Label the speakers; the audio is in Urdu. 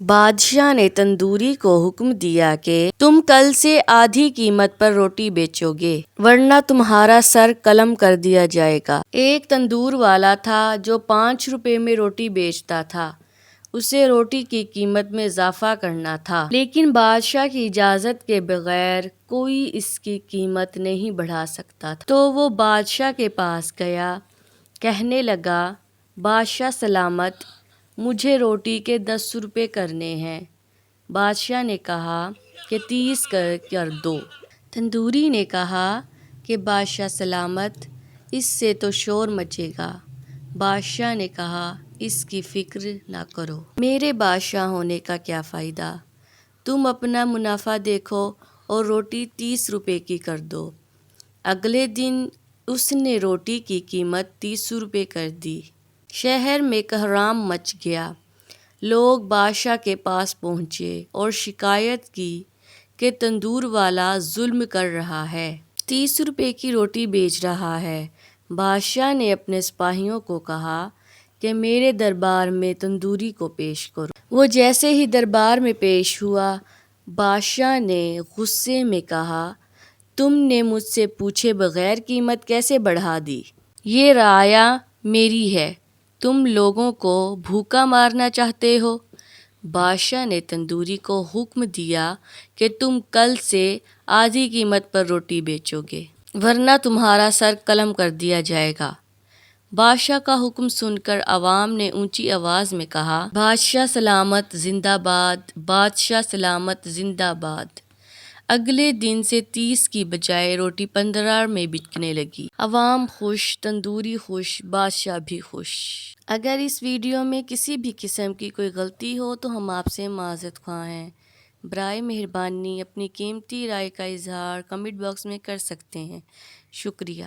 Speaker 1: بادشاہ نے تندوری کو حکم دیا کہ تم کل سے آدھی قیمت پر روٹی بیچو گے ورنہ تمہارا سر قلم کر دیا جائے گا۔ ایک تندور والا تھا جو 5 روپے میں روٹی بیچتا تھا۔ اسے روٹی کی قیمت میں اضافہ کرنا تھا، لیکن بادشاہ کی اجازت کے بغیر کوئی اس کی قیمت نہیں بڑھا سکتا تھا۔ تو وہ بادشاہ کے پاس گیا، کہنے لگا، بادشاہ سلامت، مجھے روٹی کے 10 روپے کرنے ہیں۔ بادشاہ نے کہا کہ 30 کر دو۔ تندوری نے کہا کہ بادشاہ سلامت، اس سے تو شور مچے گا۔ بادشاہ نے کہا، اس کی فکر نہ کرو، میرے بادشاہ ہونے کا کیا فائدہ، تم اپنا منافع دیکھو اور روٹی 30 روپے کی کر دو۔ اگلے دن اس نے روٹی کی قیمت 30 روپے کر دی۔ شہر میں کہرام مچ گیا۔ لوگ بادشاہ کے پاس پہنچے اور شکایت کی کہ تندور والا ظلم کر رہا ہے، 30 روپے کی روٹی بیچ رہا ہے۔ بادشاہ نے اپنے سپاہیوں کو کہا کہ میرے دربار میں تندوری کو پیش کرو۔ وہ جیسے ہی دربار میں پیش ہوا، بادشاہ نے غصے میں کہا، تم نے مجھ سے پوچھے بغیر قیمت کیسے بڑھا دی؟ یہ رعایا میری ہے، تم لوگوں کو بھوکا مارنا چاہتے ہو؟ بادشاہ نے تندوری کو حکم دیا کہ تم کل سے آدھی قیمت پر روٹی بیچو گے ورنہ تمہارا سر قلم کر دیا جائے گا۔ بادشاہ کا حکم سن کر عوام نے اونچی آواز میں کہا، بادشاہ سلامت زندہ باد، بادشاہ سلامت زندہ باد۔ اگلے دن سے 30 کی بجائے روٹی 15 میں بکنے لگی۔ عوام خوش، تندوری خوش، بادشاہ بھی خوش۔ اگر اس ویڈیو میں کسی بھی قسم کی کوئی غلطی ہو تو ہم آپ سے معذرت خواہ ہیں۔ برائے مہربانی اپنی قیمتی رائے کا اظہار کمنٹ باکس میں کر سکتے ہیں۔ شکریہ۔